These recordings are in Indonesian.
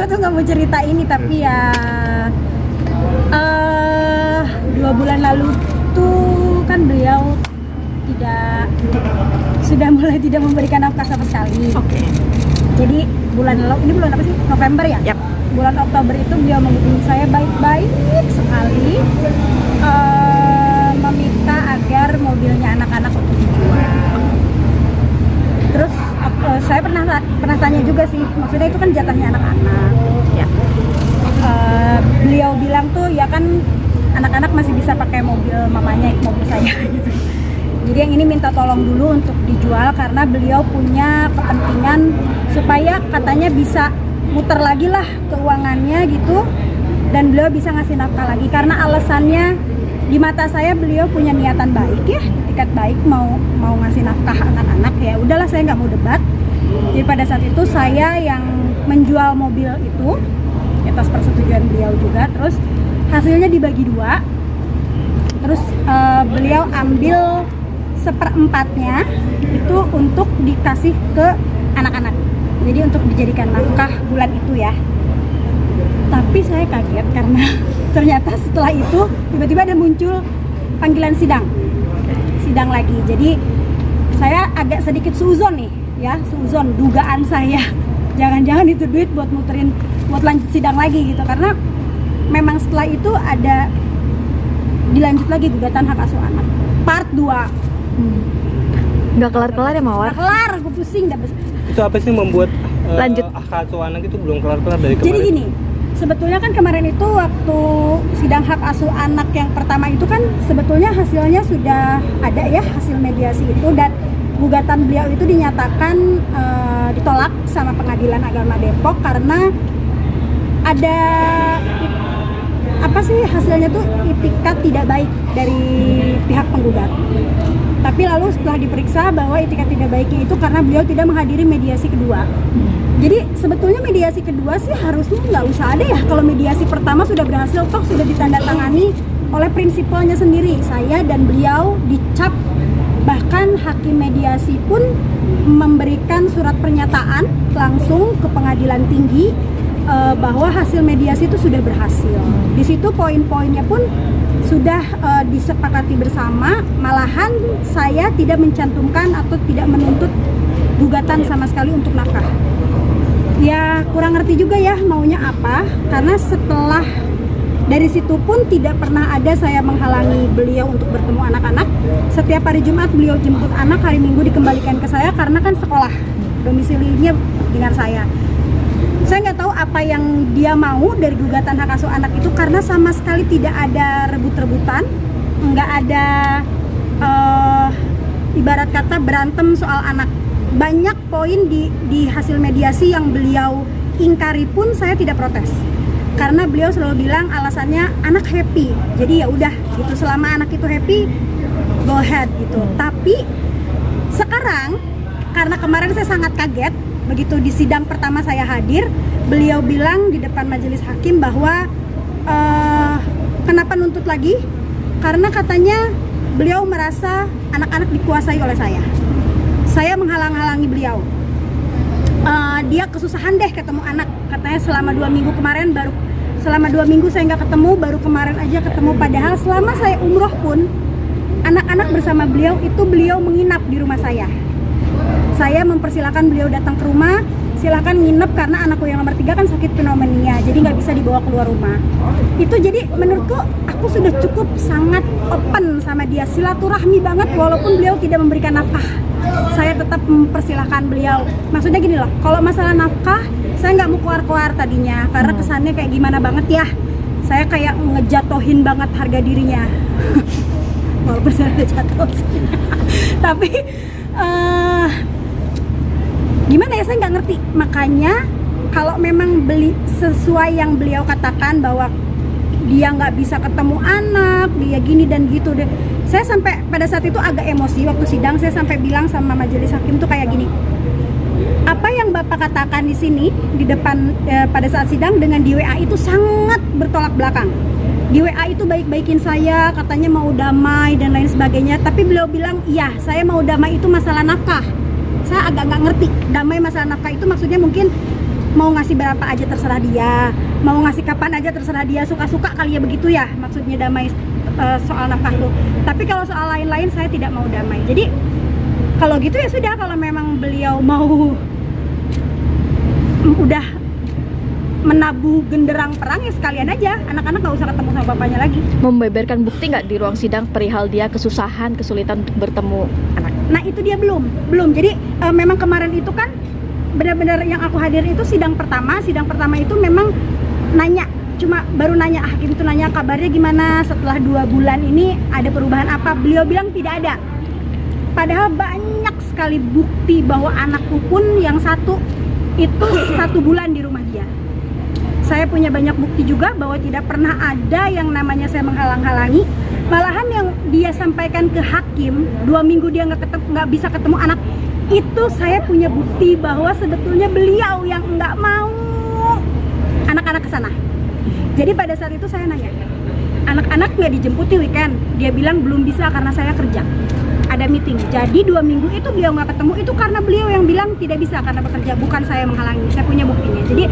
tuh nggak mau cerita ini, tapi ya 2 bulan lalu tuh kan beliau sudah mulai tidak memberikan nafkah sama sekali. Oke. Jadi bulan lalu, ini bulan apa sih? November ya? Yap. Bulan Oktober itu beliau menghubungi saya baik-baik sekali, meminta agar mobilnya anak-anak untuk dijual. Terus saya pernah tanya juga sih, maksudnya itu kan jatahnya anak-anak. Ya. Beliau bilang tuh ya kan anak-anak masih bisa pakai mobil mamanya, mobil saya gitu. Jadi yang ini minta tolong dulu untuk dijual karena beliau punya kepentingan supaya katanya bisa muter lagi lah keuangannya gitu, dan beliau bisa ngasih nafkah lagi karena alasannya di mata saya beliau punya niatan baik ya, etikat baik, mau ngasih nafkah anak-anak. Ya udahlah, saya nggak mau debat. Jadi pada saat itu saya yang menjual mobil itu atas persetujuan beliau juga. Terus hasilnya dibagi 2. Terus beliau ambil 1/4-nya itu untuk dikasih ke anak-anak. Jadi untuk dijadikan nafkah bulan itu ya. Tapi saya kaget karena ternyata setelah itu tiba-tiba ada muncul panggilan sidang lagi. Jadi saya agak sedikit suuzon nih ya, suuzon dugaan saya. Jangan-jangan itu duit buat lanjut sidang lagi gitu, karena memang setelah itu ada dilanjut lagi gugatan hak asuh anak part 2. Nggak kelar-kelar ya Mawar? Nggak kelar, gue pusing dah. Itu apa sih membuat lanjut hak asuh anak itu belum kelar-kelar dari kemarin? Jadi gini, sebetulnya kan kemarin itu waktu sidang hak asuh anak yang pertama itu kan sebetulnya hasilnya sudah ada ya, hasil mediasi itu, dan gugatan beliau itu dinyatakan ditolak sama Pengadilan Agama Depok karena ada apa sih hasilnya tuh itikat tidak baik dari pihak penggugat. Tapi lalu setelah diperiksa bahwa itikat tidak baiknya itu karena beliau tidak menghadiri mediasi kedua. Jadi sebetulnya mediasi kedua sih harusnya nggak usah ada ya. Kalau mediasi pertama sudah berhasil, toh sudah ditandatangani oleh prinsipalnya sendiri. Saya dan beliau dicap, bahkan hakim mediasi pun memberikan surat pernyataan langsung ke pengadilan tinggi bahwa hasil mediasi itu sudah berhasil. Di situ poin-poinnya pun sudah disepakati bersama, malahan saya tidak mencantumkan atau tidak menuntut gugatan sama sekali untuk nafkah. Ya kurang ngerti juga ya maunya apa, karena setelah dari situ pun tidak pernah ada saya menghalangi beliau untuk bertemu anak-anak. Setiap hari Jumat beliau jemput anak, hari Minggu dikembalikan ke saya karena kan sekolah domisilinya dengan saya. Saya nggak tahu apa yang dia mau dari gugatan hak asuh anak itu, karena sama sekali tidak ada rebut-rebutan, nggak ada ibarat kata berantem soal anak. Banyak poin di hasil mediasi yang beliau ingkari pun saya tidak protes, karena beliau selalu bilang alasannya anak happy, jadi ya udah gitu, selama anak itu happy go ahead gitu. Tapi sekarang karena kemarin saya sangat kaget begitu di sidang pertama saya hadir, beliau bilang di depan majelis hakim bahwa kenapa nuntut lagi, karena katanya beliau merasa anak-anak dikuasai oleh saya. Saya menghalang-halangi beliau. Dia kesusahan deh ketemu anak, katanya selama 2 minggu kemarin selama 2 minggu saya nggak ketemu, baru kemarin aja ketemu. Padahal selama saya umroh pun anak-anak bersama beliau itu beliau menginap di rumah saya. Saya mempersilahkan beliau datang ke rumah, silahkan nginep, karena anakku yang nomor 3 kan sakit pneumonia, jadi nggak bisa dibawa keluar rumah. Itu jadi menurutku aku sudah cukup sangat open sama dia, silaturahmi banget, walaupun beliau tidak memberikan nafkah. Saya tetap mempersilahkan beliau. Maksudnya gini loh, kalau masalah nafkah saya nggak mau keluar-keluar tadinya, karena kesannya kayak gimana banget ya, saya kayak ngejatohin banget harga dirinya. Walaupun saya udah jatuh tapi gimana ya, saya nggak ngerti. Makanya kalau memang sesuai yang beliau katakan bahwa dia nggak bisa ketemu anak, dia gini dan gitu deh. Saya sampai pada saat itu agak emosi waktu sidang. Saya sampai bilang sama majelis hakim tuh kayak gini, apa yang Bapak katakan di sini di depan pada saat sidang dengan di WA itu sangat bertolak belakang. Di WA itu baik-baikin saya, katanya mau damai dan lain sebagainya. Tapi beliau bilang, iya saya mau damai itu masalah nafkah. Saya agak nggak ngerti, damai masalah nafkah itu maksudnya mungkin mau ngasih berapa aja terserah dia, mau ngasih kapan aja terserah dia, suka-suka kali ya, begitu ya maksudnya damai soal nafkah tuh. Tapi kalau soal lain-lain saya tidak mau damai. Jadi kalau gitu ya sudah, kalau memang beliau mau udah menabuh genderang perang ya sekalian aja, anak-anak nggak usah ketemu sama bapaknya lagi. Membeberkan bukti nggak di ruang sidang perihal dia kesusahan, kesulitan untuk bertemu anak? Nah itu dia belum. Jadi memang kemarin itu kan benar-benar yang aku hadir itu sidang pertama itu memang nanya, cuma baru nanya, hakim itu nanya kabarnya gimana setelah 2 bulan ini, ada perubahan apa. Beliau bilang tidak ada, padahal banyak sekali bukti bahwa anakku pun yang satu itu 1 bulan di rumah dia. Saya punya banyak bukti juga bahwa tidak pernah ada yang namanya saya menghalang-halangi. Malahan yang dia sampaikan ke hakim 2 minggu dia nggak bisa ketemu anak, itu saya punya bukti bahwa sebetulnya beliau yang nggak mau anak-anak ke sana. Jadi pada saat itu saya nanya, anak-anak nggak dijemput di weekend? Dia bilang belum bisa karena saya kerja, ada meeting. Jadi 2 minggu itu beliau nggak ketemu, itu karena beliau yang bilang tidak bisa karena bekerja, bukan saya menghalangi. Saya punya buktinya. Jadi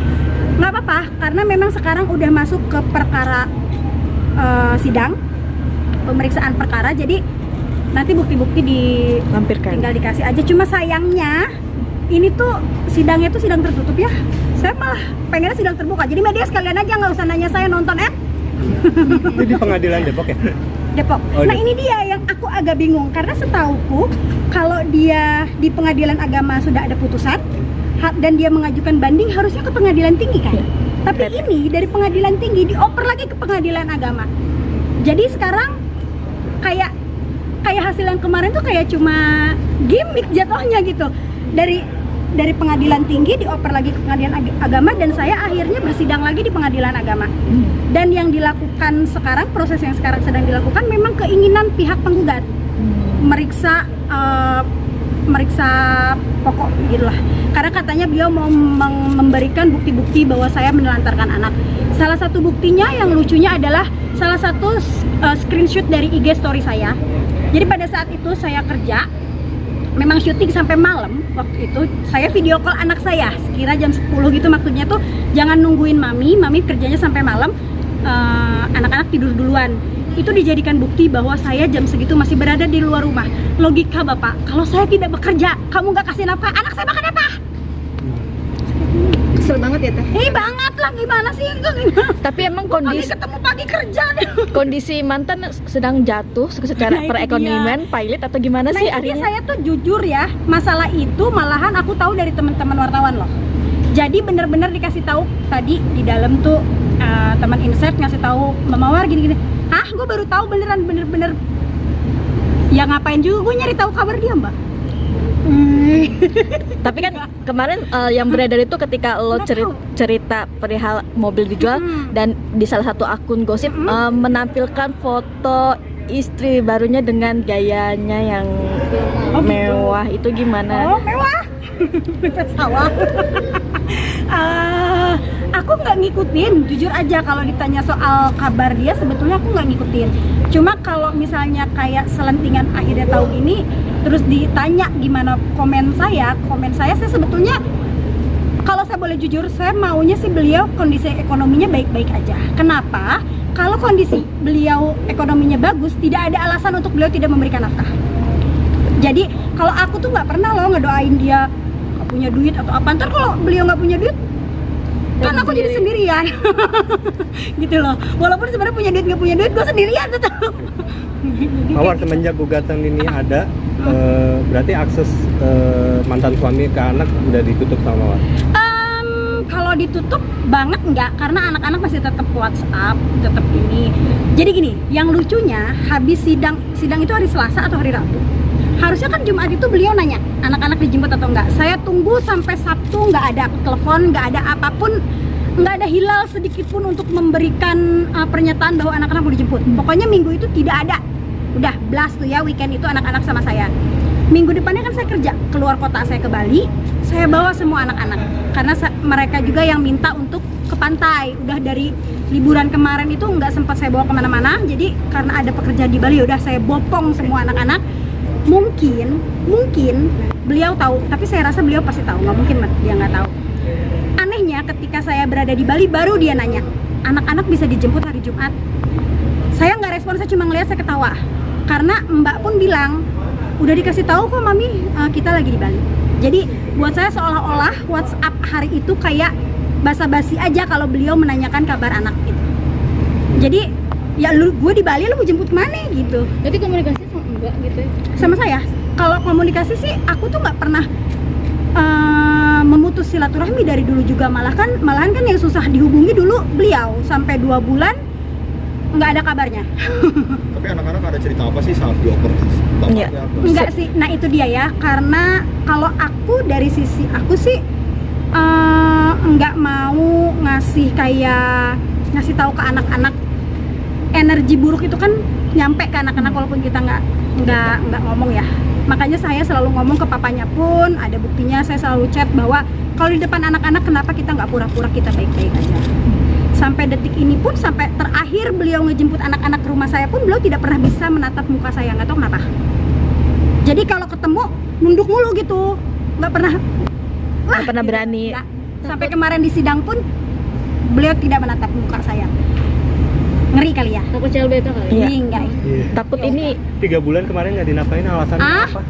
nggak apa-apa, karena memang sekarang udah masuk ke perkara sidang, pemeriksaan perkara. Jadi nanti bukti-bukti tinggal dikasih aja. Cuma sayangnya ini tuh sidangnya tuh sidang tertutup ya. Saya malah pengennya sidang terbuka. Jadi media sekalian aja, nggak usah nanya saya nonton Itu di pengadilan Depok ya? Depok. Oh, nah Depok. ini dia yang aku agak bingung, karena setauku kalau dia di pengadilan agama sudah ada putusan dan dia mengajukan banding harusnya ke pengadilan tinggi kan. Tapi ini dari pengadilan tinggi dioper lagi ke pengadilan agama. Jadi sekarang kayak hasil yang kemarin tuh kayak cuma gimmick jatuhnya gitu. Dari pengadilan tinggi dioper lagi ke pengadilan agama, dan saya akhirnya bersidang lagi di pengadilan agama. Dan yang dilakukan sekarang, proses yang sekarang sedang dilakukan memang keinginan pihak penggugat meriksa pokok gitulah. Karena katanya beliau mau memberikan bukti-bukti bahwa saya menelantarkan anak. Salah satu buktinya yang lucunya adalah salah satu screenshot dari IG story saya. Jadi pada saat itu saya kerja, memang syuting sampai malam. Waktu itu saya video call anak saya sekira jam 10 gitu, maksudnya tuh jangan nungguin mami kerjanya sampai malam, anak-anak tidur duluan. Itu dijadikan bukti bahwa saya jam segitu masih berada di luar rumah. Logika Bapak, kalau saya tidak bekerja, kamu nggak kasih nafkah, anak saya makan apa? Kesel banget ya Teh? Banget lah, gimana sih? Gimana? Tapi emang Pagi ketemu pagi kerja deh. kondisi mantan sedang jatuh secara Nah, itu perekonomian, pilot atau gimana Nah sih itu dia, akhirnya? saya tuh jujur ya, masalah itu malahan aku tahu dari teman-teman wartawan loh. Jadi bener-bener dikasih tahu tadi di dalam tuh teman insert ngasih tahu Mawar gini-gini. Hah, gue baru tahu bener-bener. Ya ngapain juga gue nyari tahu kabar dia, Mbak. Tapi kan kemarin yang beredar itu ketika lo cerita perihal mobil dijual, dan di salah satu akun gosip menampilkan foto istri barunya dengan gayanya yang mewah. Itu gimana? Oh, mewah. Mepet sawah. Aku nggak ngikutin, jujur aja kalau ditanya soal kabar dia, sebetulnya aku nggak ngikutin. Cuma kalau misalnya kayak selentingan akhirnya tahu ini, terus ditanya gimana komen saya sebetulnya, kalau saya boleh jujur, saya maunya sih beliau kondisi ekonominya baik-baik aja. Kenapa? Kalau kondisi beliau ekonominya bagus, tidak ada alasan untuk beliau tidak memberikan nafkah. Jadi kalau aku tuh nggak pernah loh ngedoain dia nggak punya duit atau apa. Ntar kalau beliau nggak punya duit, kan aku jadi sendirian. Gitu loh. Walaupun sebenarnya punya duit nggak punya duit, gue sendirian tetap. Mawar, semenjak gugatan ini ada, berarti akses mantan suami ke anak udah ditutup sama Mawar? Kalau ditutup banget enggak, karena anak-anak masih tetap WhatsApp, tetap ini. Jadi gini, yang lucunya habis sidang itu hari Selasa atau hari Rabu. Harusnya kan Jumat itu beliau nanya anak-anak dijemput atau enggak. Saya tunggu sampai Sabtu, nggak ada telepon, nggak ada apapun, nggak ada hilal sedikit pun untuk memberikan pernyataan bahwa anak-anak mau dijemput. Pokoknya minggu itu tidak ada. Udah blast tuh ya, weekend itu anak-anak sama saya. Minggu depannya kan saya kerja keluar kota, saya ke Bali, saya bawa semua anak-anak karena mereka juga yang minta untuk ke pantai. Udah dari liburan kemarin itu nggak sempat saya bawa kemana-mana, jadi karena ada pekerjaan di Bali, udah saya bopong semua anak-anak. Mungkin beliau tahu, tapi saya rasa beliau pasti tahu, nggak mungkin dia nggak tahu. Anehnya ketika saya berada di Bali baru dia nanya, anak-anak bisa dijemput hari Jumat. Saya nggak respon, saya cuma ngeliat, saya ketawa. Karena Mbak pun bilang, udah dikasih tahu kok Mami, kita lagi di Bali. Jadi buat saya seolah-olah WhatsApp hari itu kayak basa-basi aja kalau beliau menanyakan kabar anak gitu. Jadi ya gue di Bali, lu mau jemput kemana gitu. Jadi komunikasi sama Mbak gitu ya? Sama saya, kalau komunikasi sih aku tuh nggak pernah memutus silaturahmi dari dulu juga. Malahan kan yang susah dihubungi dulu beliau, sampai 2 bulan nggak ada kabarnya. Tapi anak-anak ada cerita apa sih saat dioper? Iya. Enggak sih, nah itu dia ya, karena kalau aku dari sisi aku sih nggak mau ngasih tahu ke anak-anak. Energi buruk itu kan nyampe ke anak-anak walaupun kita nggak ngomong ya. Makanya saya selalu ngomong ke papanya pun, ada buktinya, saya selalu chat bahwa kalau di depan anak-anak kenapa kita nggak pura-pura kita baik-baik aja. Sampai detik ini pun, sampai terakhir beliau ngejemput anak-anak ke rumah saya pun, beliau tidak pernah bisa menatap muka saya, nggak tahu kenapa. Jadi kalau ketemu nunduk mulu gitu, nggak pernah berani. Nggak. Sampai kemarin di sidang pun beliau tidak menatap muka saya. Ngeri kali ya? Takut CLBK kali? Iya. Enggak ya? Iya. Takut ini 3 bulan kemarin nggak dinafkahin, alasannya apa?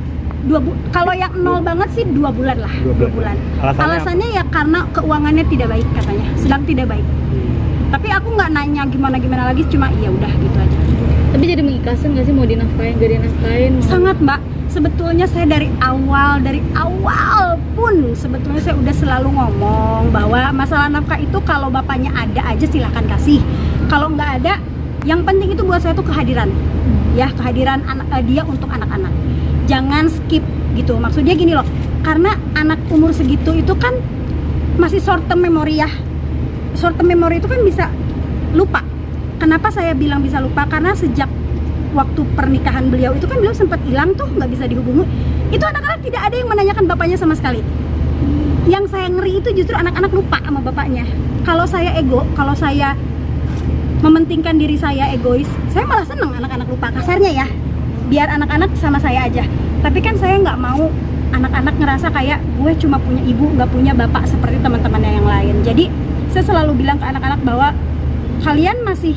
Kalau yang nol banget sih 2 bulan lah. 2 bulan. Alasannya Ya karena keuangannya tidak baik katanya, sedang tidak baik. Hmm. Tapi aku nggak nanya gimana lagi, cuma ya udah gitu aja. Tapi jadi mengikasan nggak sih mau dinafkain, gak dinafkain? Sangat Mbak. Sebetulnya saya dari awal pun sebetulnya saya udah selalu ngomong bahwa masalah nafkah itu kalau bapaknya ada aja silahkan kasih. Kalau nggak ada, yang penting itu buat saya tuh kehadiran. Ya, kehadiran dia untuk anak-anak. Jangan skip gitu. Maksudnya gini loh, karena anak umur segitu itu kan masih short term memory ya. Short term memory itu kan bisa lupa. Kenapa saya bilang bisa lupa? Karena sejak waktu pernikahan beliau itu kan beliau sempat hilang tuh, nggak bisa dihubungi. Itu anak-anak tidak ada yang menanyakan bapaknya sama sekali. Yang saya ngeri itu justru anak-anak lupa sama bapaknya. Kalau saya ego, kalau saya mementingkan diri saya egois, saya malah seneng anak-anak lupa, kasarnya ya. Biar anak-anak sama saya aja. Tapi kan saya nggak mau anak-anak ngerasa kayak gue cuma punya ibu, nggak punya bapak seperti teman-temannya yang lain. Jadi saya selalu bilang ke anak-anak bahwa kalian masih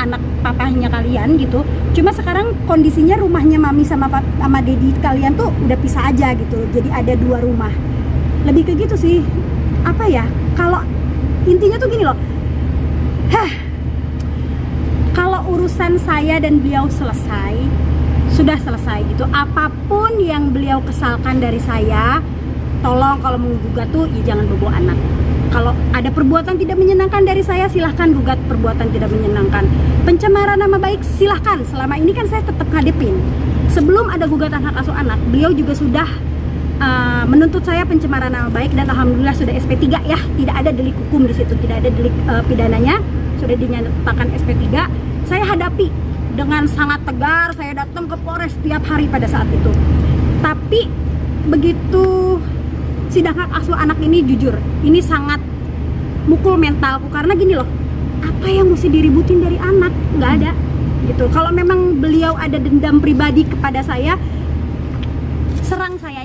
anak papahnya kalian gitu. Cuma sekarang kondisinya rumahnya mami sama dedi kalian tuh udah pisah aja gitu. Jadi ada 2 rumah. Lebih ke gitu sih. Apa ya? Kalau intinya tuh gini loh. Kalau urusan saya dan beliau selesai, sudah selesai gitu. Apapun yang beliau kesalkan dari saya, tolong kalau mau gugat tuh ya jangan bawa anak. Kalau ada perbuatan tidak menyenangkan dari saya, silahkan gugat perbuatan tidak menyenangkan. Pencemaran nama baik silahkan. Selama ini kan saya tetap hadepin. Sebelum ada gugatan hak asuh anak, beliau juga sudah menuntut saya pencemaran nama baik, dan alhamdulillah sudah SP3 ya. Tidak ada delik hukum di situ, tidak ada delik pidananya, sudah dinyatakan SP3. Saya hadapi dengan sangat tegar. Saya datang ke Polres setiap hari pada saat itu. Tapi begitu sidang hak asuh anak ini, jujur ini sangat mukul mentalku, karena gini loh, apa yang mesti diributin dari anak? Nggak ada gitu. Kalau memang beliau ada dendam pribadi kepada saya, serang saya